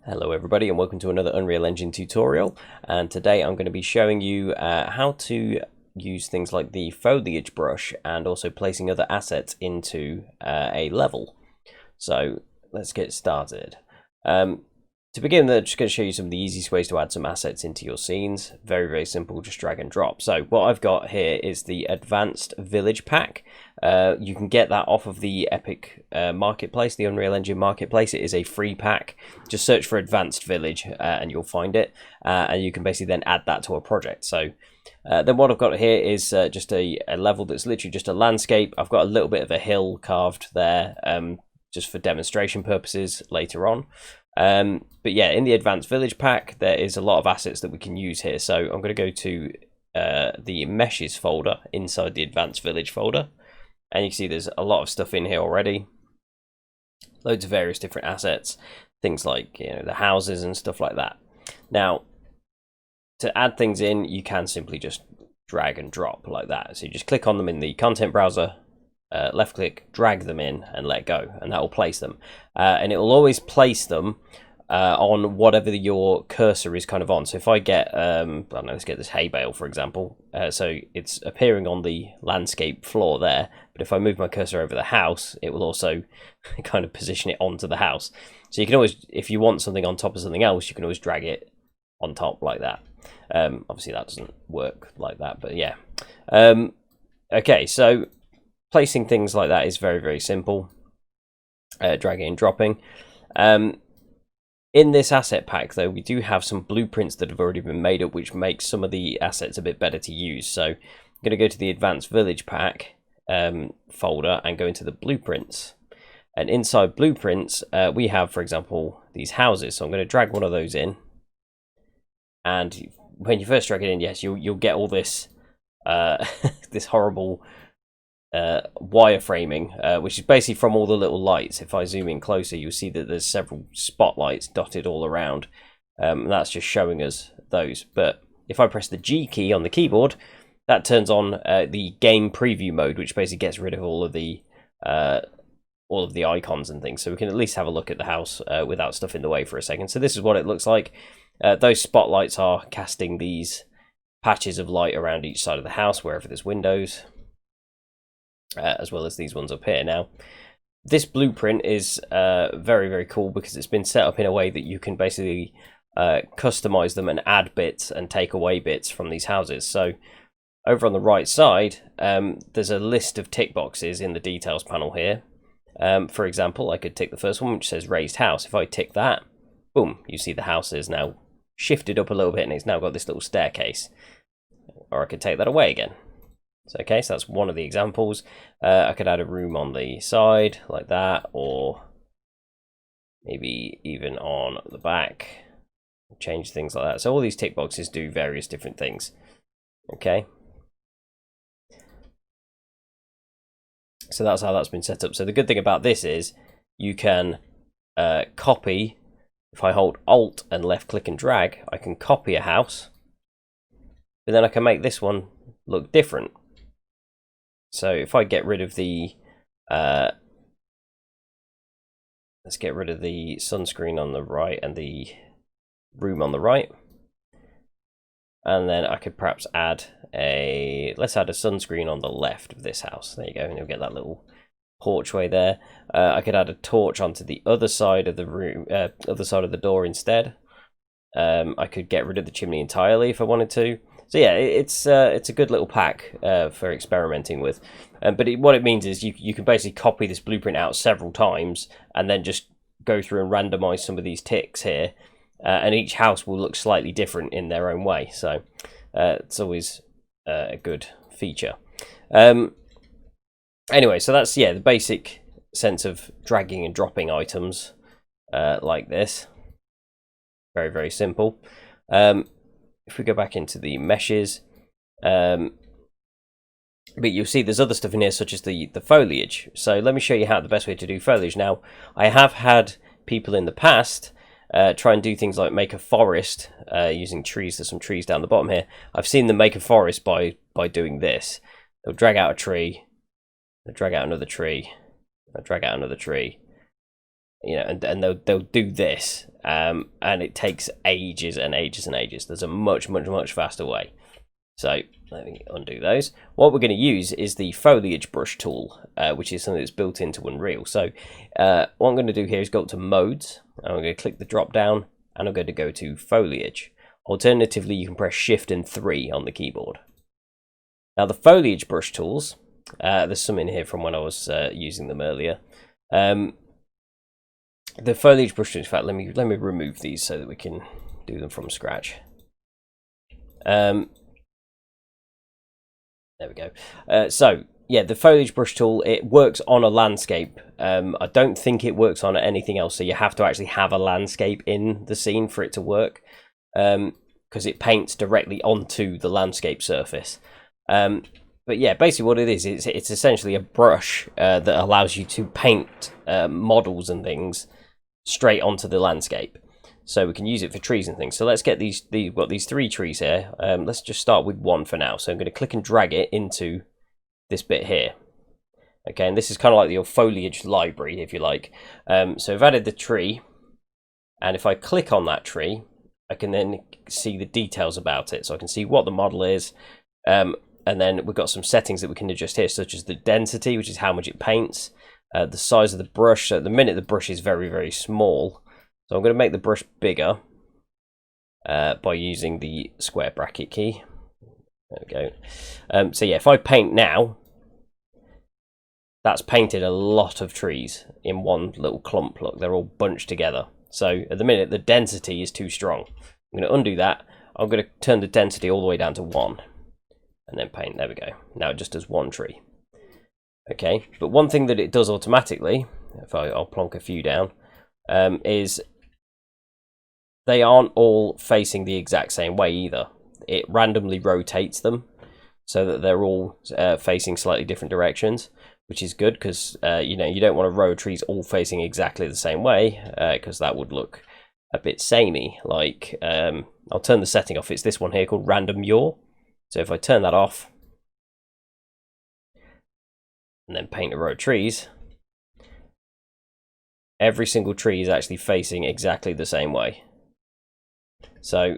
Hello everybody and welcome to another Unreal Engine tutorial, and today I'm going to be showing you how to use things like the Foliage Brush and also placing other assets into a level. So let's get started. To begin, I'm just going to show you some of the easiest ways to add some assets into your scenes. Very simple, just drag and drop. So what I've got here is the Advanced Village Pack. You can get that off of the Epic Marketplace, the Unreal Engine Marketplace. It is a free pack. Just search for Advanced Village and you'll find it. And you can basically then add that to a project. So then what I've got here is just a level that's literally just a landscape. I've got a little bit of a hill carved there just for demonstration purposes later on. But yeah, in the Advanced Village Pack, there is a lot of assets that we can use here. So I'm going to go to the Meshes folder inside the Advanced Village folder. And you can see there's a lot of stuff in here already. Loads of various different assets. Things like, the houses and stuff like that. Now, to add things in, you can simply just drag and drop like that. So you just click on them in the content browser. Left click, drag them in and let go, and that will place them, and it will always place them on whatever your cursor is kind of on. So if I get I don't know, let's get this hay bale for example, so it's appearing on the landscape floor there, but if I move my cursor over the house, it will also kind of position it onto the house. So you can always, if you want something on top of something else, you can always drag it on top like that. Obviously that doesn't work like that, but yeah. Okay, so placing things like that is very simple. Dragging and dropping. In this asset pack, though, we do have some blueprints that have already been made up, which makes some of the assets a bit better to use. So I'm going to go to the Advanced Village Pack folder and go into the blueprints. And inside blueprints, we have, for example, these houses. So I'm going to drag one of those in. And when you first drag it in, yes, you'll get all this this horrible wireframing, which is basically from all the little lights. If I zoom in closer, you'll see that there's several spotlights dotted all around. And that's just showing us those. But if I press the G key on the keyboard, that turns on the game preview mode, which basically gets rid of all of the icons and things. So we can at least have a look at the house without stuff in the way for a second. So this is what it looks like. Those spotlights are casting these patches of light around each side of the house wherever there's windows. As well as these ones up here. Now, this blueprint is very cool because it's been set up in a way that you can basically customize them and add bits and take away bits from these houses. So over on the right side, there's a list of tick boxes in the details panel here. For example, I could tick the first one, which says raised house. If I tick that, boom, you see the house is now shifted up a little bit and it's now got this little staircase. Or I could take that away again. So, okay, so that's one of the examples. I could add a room on the side like that, or maybe even on the back. Change things like that. So all these tick boxes do various different things. Okay. So that's how that's been set up. So the good thing about this is you can copy. If I hold Alt and left click and drag, I can copy a house. But then I can make this one look different. So if I get rid of the, let's get rid of the sunscreen on the right and the room on the right. And then I could perhaps add let's add a sunscreen on the left of this house. There you go, and you'll get that little porchway there. I could add a torch onto the other side of the room, other side of the door instead. I could get rid of the chimney entirely if I wanted to. So yeah, it's a good little pack for experimenting with. But what it means is you can basically copy this blueprint out several times and then just go through and randomize some of these ticks here. And each house will look slightly different in their own way. So it's always a good feature. Anyway, so that's, yeah, the basic sense of dragging and dropping items like this. Very simple. If we go back into the meshes, but you'll see there's other stuff in here such as the foliage. So let me show you how the best way to do foliage. Now, I have had people in the past try and do things like make a forest using trees. There's some trees down the bottom here. I've seen them make a forest by doing this. They'll drag out a tree, they'll drag out another tree, they'll drag out another tree, you know, and they'll do this, and it takes ages and ages and ages. There's a much faster way. So let me undo those. What we're going to use is the Foliage Brush tool, which is something that's built into Unreal. So what I'm going to do here is go up to Modes, and I'm going to click the drop down, and I'm going to go to Foliage. Alternatively, you can press Shift and 3 on the keyboard. Now the Foliage Brush tools, there's some in here from when I was using them earlier. The Foliage Brush tools, in fact, let me remove these so that we can do them from scratch. There we go. So yeah, the Foliage Brush tool, it works on a landscape. I don't think it works on anything else, so you have to actually have a landscape in the scene for it to work, because it paints directly onto the landscape surface. But yeah, basically what it is, it's essentially a brush that allows you to paint models and things straight onto the landscape. So we can use it for trees and things. So let's get we've got these 3 trees here. Let's just start with one for now. So I'm going to click and drag it into this bit here. Okay, and this is kind of like your foliage library, if you like. So I've added the tree, and if I click on that tree, I can then see the details about it. So I can see what the model is, and then we've got some settings that we can adjust here, such as the density, which is how much it paints, the size of the brush. So at the minute, the brush is very small. So I'm going to make the brush bigger by using the square bracket key. There we go. So yeah, if I paint now, that's painted a lot of trees in one little clump. Look, they're all bunched together. So at the minute, the density is too strong. I'm going to undo that. I'm going to turn the density all the way down to 1. And then paint. There we go. Now it just does 1 tree. Okay, but one thing that it does automatically, if I'll plonk a few down, is they aren't all facing the exact same way either. It randomly rotates them so that they're all facing slightly different directions, which is good because you know, you don't want a row of trees all facing exactly the same way, because that would look a bit samey. Like I'll turn the setting off. It's this one here called Random Yaw. So if I turn that off and then paint a row of trees, every single tree is actually facing exactly the same way. So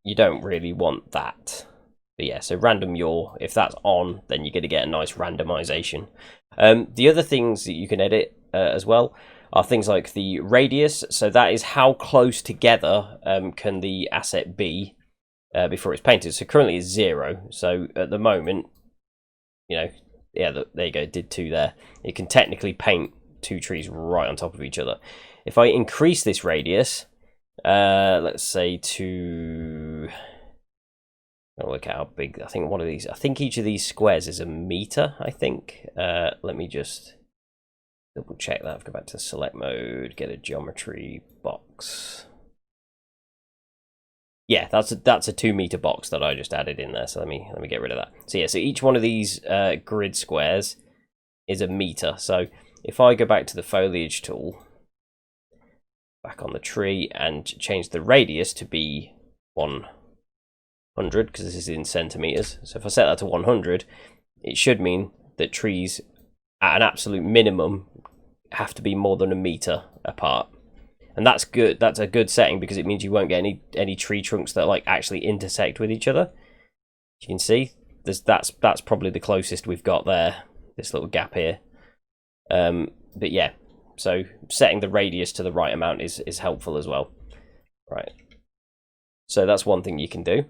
you don't really want that. But yeah, so random yaw, if that's on, then you're going to get a nice randomization. The other things that you can edit as well are things like the radius. So that is how close together can the asset be before it's painted. So currently it's 0. So at the moment, you know, yeah, there you go, it did 2 there. It can technically paint 2 trees right on top of each other. If I increase this radius, let's say to, I'll work out how big. I think each of these squares is a meter, I think. Let me just double check that. Go back to select mode, get a geometry box. Yeah, that's a 2 meter box that I just added in there. So let me get rid of that. So yeah, so each one of these grid squares is a meter. So if I go back to the foliage tool, back on the tree, and change the radius to be 100, because this is in centimeters. So if I set that to 100, it should mean that trees at an absolute minimum have to be more than a meter apart. And that's good. That's a good setting because it means you won't get any tree trunks that like actually intersect with each other. You can see that's probably the closest we've got there. This little gap here. But yeah, so setting the radius to the right amount is helpful as well. Right. So that's one thing you can do.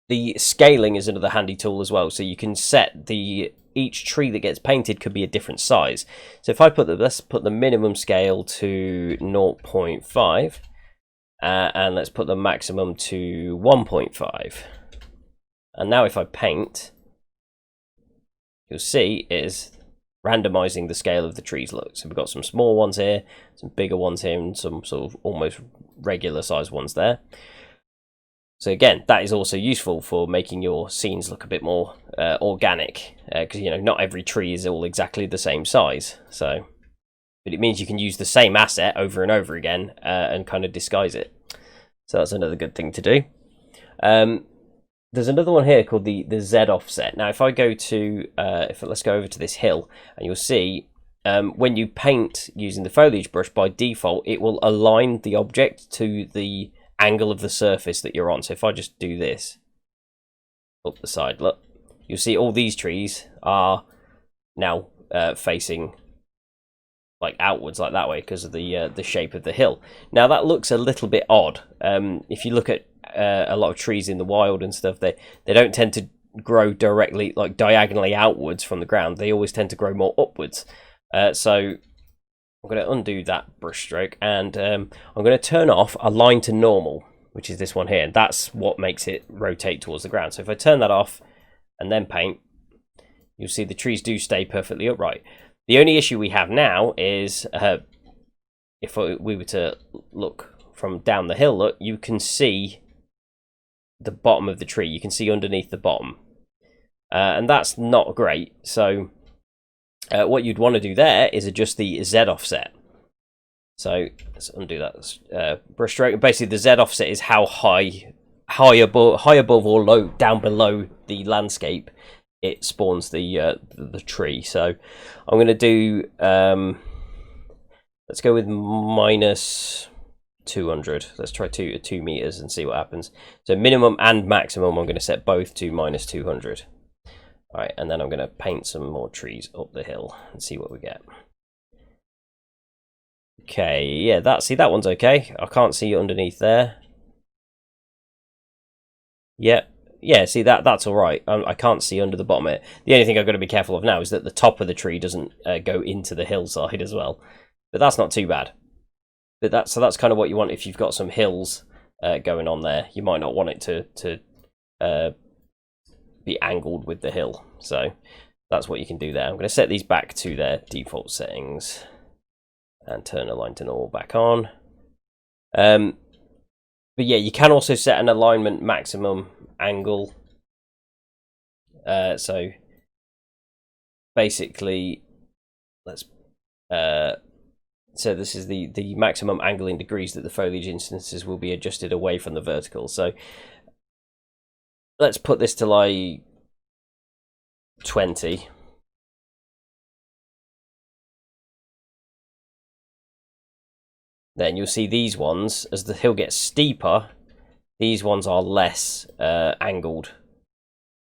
The scaling is another handy tool as well. So you can set each tree that gets painted could be a different size. So if I let's put the minimum scale to 0.5, and let's put the maximum to 1.5. And now if I paint, you'll see it is randomizing the scale of the trees. Look, so we've got some small ones here, some bigger ones here, and some sort of almost regular size ones there. So again, that is also useful for making your scenes look a bit more organic, because you know, not every tree is all exactly the same size. So, but it means you can use the same asset over and over again and kind of disguise it. So that's another good thing to do. There's another one here called the Z offset. Now, if I go to let's go over to this hill, and you'll see when you paint using the foliage brush, by default, it will align the object to the angle of the surface that you're on. So if I just do this up the side, look, you'll see all these trees are now facing like outwards like that way because of the shape of the hill. Now that looks a little bit odd. If you look at a lot of trees in the wild and stuff, they don't tend to grow directly, like diagonally outwards from the ground. They always tend to grow more upwards. So I'm going to undo that brush stroke, and I'm going to turn off align to normal, which is this one here, and that's what makes it rotate towards the ground. So if I turn that off and then paint, you'll see the trees do stay perfectly upright. The only issue we have now is if we were to look from down the hill, look, you can see the bottom of the tree. You can see underneath the bottom. And that's not great. So what you'd want to do there is adjust the Z offset. So let's undo that brush stroke. Basically, the Z offset is how high above or low down below the landscape it spawns the tree. So I'm going to do let's go with minus 200. Let's try 2 meters and see what happens. So minimum and maximum, I'm going to set both to minus 200. All right, and then I'm going to paint some more trees up the hill and see what we get. Okay, yeah, that one's okay. I can't see it underneath there. Yep. Yeah, see, that's all right. I can't see under the bottom of it. The only thing I've got to be careful of now is that the top of the tree doesn't go into the hillside as well. But that's not too bad. But that's kind of what you want if you've got some hills going on there. You might not want it to be angled with the hill. So that's what you can do there. I'm going to set these back to their default settings and turn align to normal back on. But yeah, you can also set an alignment maximum angle. So basically, let's so this is the maximum angle in degrees that the foliage instances will be adjusted away from the vertical. So let's put this to like 20. Then you'll see these ones, as the hill gets steeper, these ones are less angled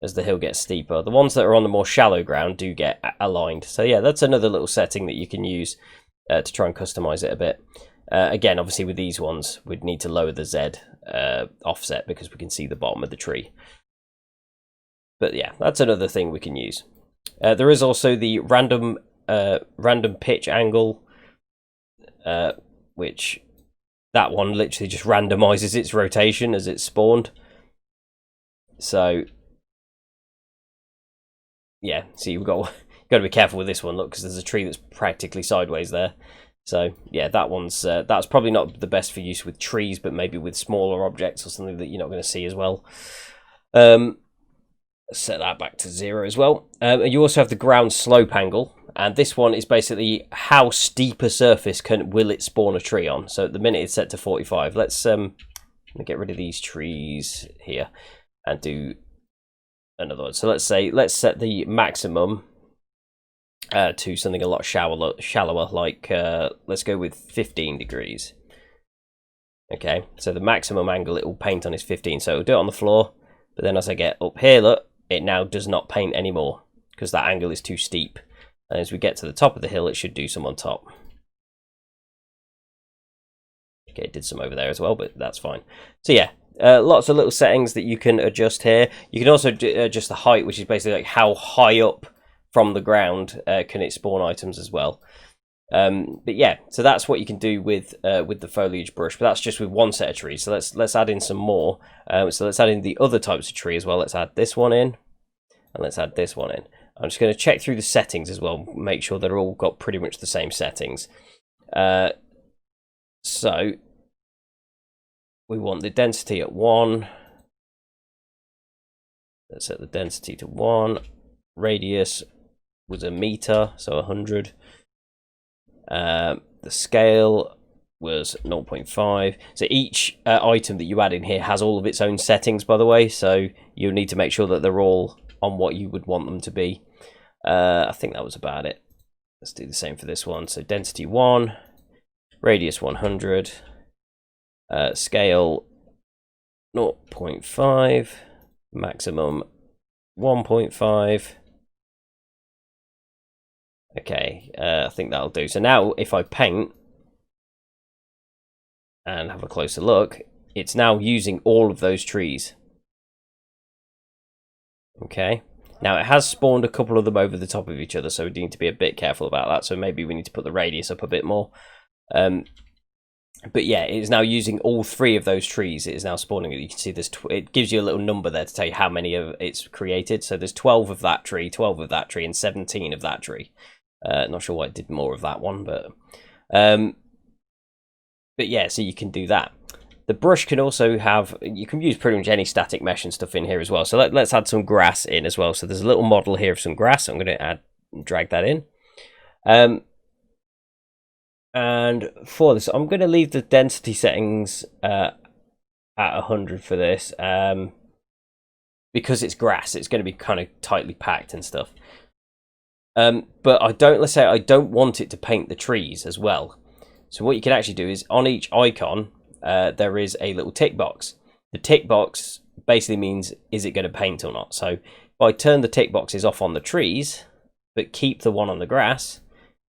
as the hill gets steeper. The ones that are on the more shallow ground do get aligned. So yeah, that's another little setting that you can use to try and customize it a bit. Again, obviously with these ones, we'd need to lower the Z offset because we can see the bottom of the tree. But yeah, that's another thing we can use. There is also the random pitch angle, which that one literally just randomizes its rotation as it's spawned. So yeah, see, you've got to be careful with this one, look, because there's a tree that's practically sideways there. So yeah, that one's that's probably not the best for use with trees, but maybe with smaller objects or something that you're not going to see as well. Set that back to 0 as well. You also have the ground slope angle, and this one is basically how steep a surface will it spawn a tree on. So at the minute it's set to 45. Let's get rid of these trees here and do another one. So let's set the maximum to something a lot shallower, like let's go with 15 degrees. Okay, so the maximum angle it will paint on is 15. So it'll do it on the floor, but then as I get up here, look, it now does not paint anymore because that angle is too steep. And as we get to the top of the hill, it should do some on top. Okay, it did some over there as well, but that's fine. So yeah, lots of little settings that you can adjust here. You can also adjust the height, which is basically like how high up from the ground can it spawn items as well. But yeah, so that's what you can do with the foliage brush, but that's just with one set of trees. So let's add in some more. So let's add in the other types of tree as well. Let's add this one in, and let's add this one in. I'm just going to check through the settings as well, make sure they're all got pretty much the same settings. So we want the density at 1. Let's set the density to 1. Radius was a meter, so 100. The scale was 0.5. So each item that you add in here has all of its own settings, by the way, so you'll need to make sure that they're all on what you would want them to be. I think that was about it. let's do the same for this one. So density 1, radius 100, scale 0.5, maximum 1.5. Okay, I think that'll do. So now if I paint and have a closer look, it's now using all of those trees. Okay, now it has spawned a couple of them over the top of each other, so we need to be a bit careful about that. So maybe we need to put the radius up a bit more. But yeah, it is now using all 3 of those trees. It is now spawning. You can see this. It gives you a little number there to tell you how many of it's created. So there's 12 of that tree, 12 of that tree, and 17 of that tree. Not sure why it did more of that one, but yeah. So you can do that. The brush can also have. You can use pretty much any static mesh and stuff in here as well. So let's add some grass in as well. So there's a little model here of some grass. I'm going to drag that in. And for this, I'm going to leave the density settings at 100 for this, because it's grass. It's going to be kind of tightly packed and stuff. But let's say I don't want it to paint the trees as well. So what you can actually do is on each icon, there is a little tick box. The tick box basically means, is it going to paint or not? So if I turn the tick boxes off on the trees, but keep the one on the grass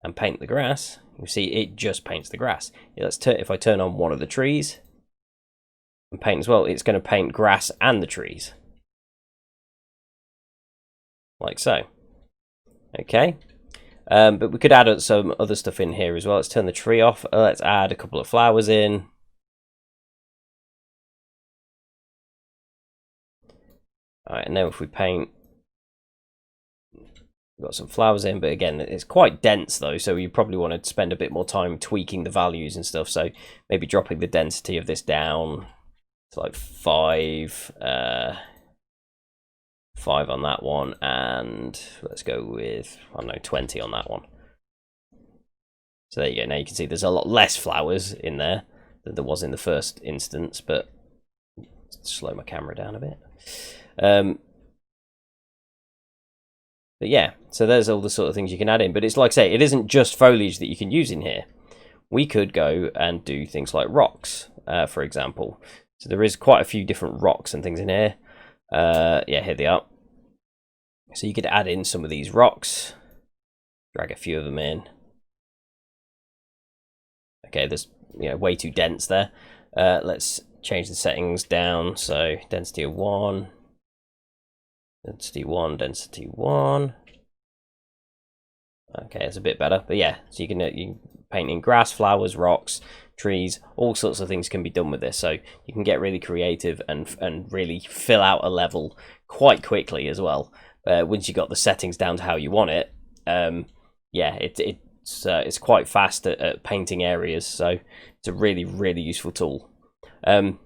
and paint the grass, you see it just paints the grass. If I turn on one of the trees and paint as well, it's going to paint grass and the trees. Like so. Okay. But we could add some other stuff in here as well. Let's turn the tree off. Let's add a couple of flowers in. Alright, and then if we paint, we've got some flowers in, but again, it's quite dense though, so you probably want to spend a bit more time tweaking the values and stuff. So maybe dropping the density of this down to like 5, 5 on that one, and let's go with, I don't know, 20 on that one. So there you go. Now you can see there's a lot less flowers in there than there was in the first instance, but slow my camera down a bit. But yeah, so there's all the sort of things you can add in. But it's like I say, it isn't just foliage that you can use in here. We could go and do things like rocks, for example. So there is quite a few different rocks and things in here. Yeah, here they are. So you could add in some of these rocks, drag a few of them in. Okay, there's way too dense there. Let's change the settings down. So density of 1, density 1, density 1. Okay, it's a bit better, but yeah. So you can paint in grass, flowers, rocks, trees, all sorts of things can be done with this. So you can get really creative and really fill out a level quite quickly as well. Once you got the settings down to how you want it, yeah, it's quite fast at painting areas. So it's a really, really useful tool. But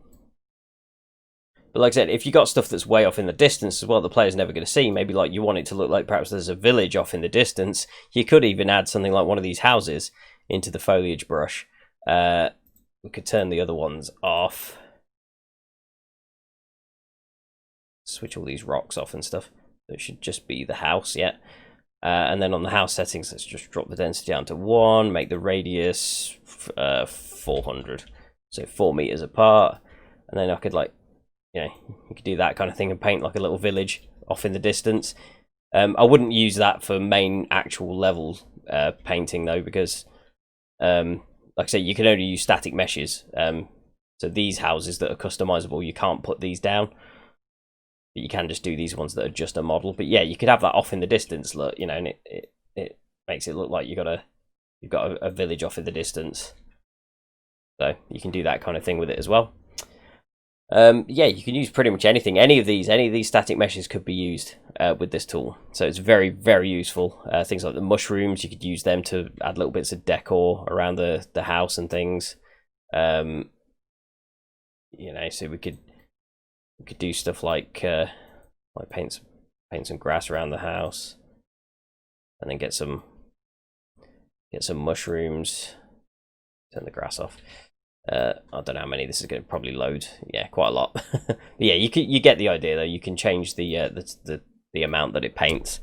like I said, if you got stuff that's way off in the distance as well, the player's never going to see. Maybe like you want it to look like perhaps there's a village off in the distance. You could even add something like one of these houses into the foliage brush. We could turn the other ones off. Switch all these rocks off and stuff. It should just be the house, yeah. And then on the house settings, let's just drop the density down to 1, make the radius 400. So 4 meters apart. And then I could you could do that kind of thing and paint like a little village off in the distance. I wouldn't use that for main actual level painting though, because like I say, you can only use static meshes. So these houses that are customizable, you can't put these down. But you can just do these ones that are just a model. But yeah, you could have that off in the distance, look, and it makes it look like you've got a village off in the distance. So you can do that kind of thing with it as well. Yeah, you can use pretty much anything. Any of these static meshes could be used with this tool. So it's very, very useful. Things like the mushrooms, you could use them to add little bits of decor around the house and things. So we could do stuff like paint some grass around the house, and then get some mushrooms. Turn the grass off. I don't know how many this is going to probably load. Yeah, quite a lot. But yeah, you get the idea though. You can change the amount that it paints.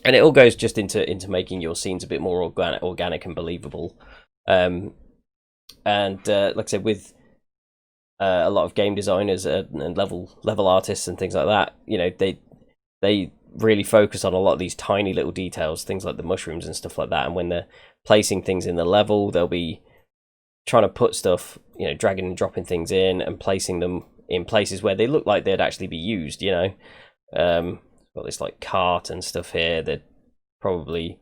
And it all goes just into making your scenes a bit more organic and believable. And like I said, with a lot of game designers and level artists and things like that, you know, they really focus on a lot of these tiny little details, things like the mushrooms and stuff like that. And when they're placing things in the level, they'll be trying to put stuff, you know, dragging and dropping things in and placing them in places where they look like they'd actually be used, you know. Got this like cart and stuff here. They'd probably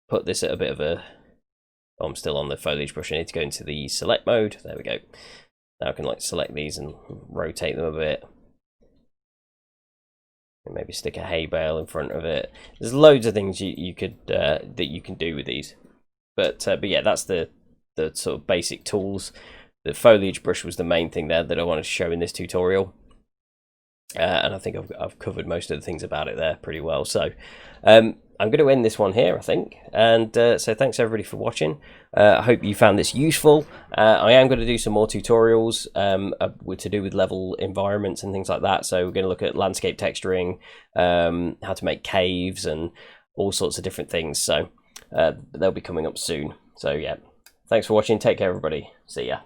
put this at a bit of a... Oh, I'm still on the foliage brush. I need to go into the select mode. There we go. Now I can like select these and rotate them a bit. And maybe stick a hay bale in front of it. There's loads of things you could that you can do with these. But yeah, that's the sort of basic tools. The foliage brush was the main thing there that I wanted to show in this tutorial. And I think I've covered most of the things about it there pretty well. So I'm going to end this one here, I think. And so thanks everybody for watching. I hope you found this useful. I am going to do some more tutorials to do with level environments and things like that. So we're going to look at landscape texturing, how to make caves and all sorts of different things. So they'll be coming up soon. So yeah, thanks for watching. Take care, everybody. See ya.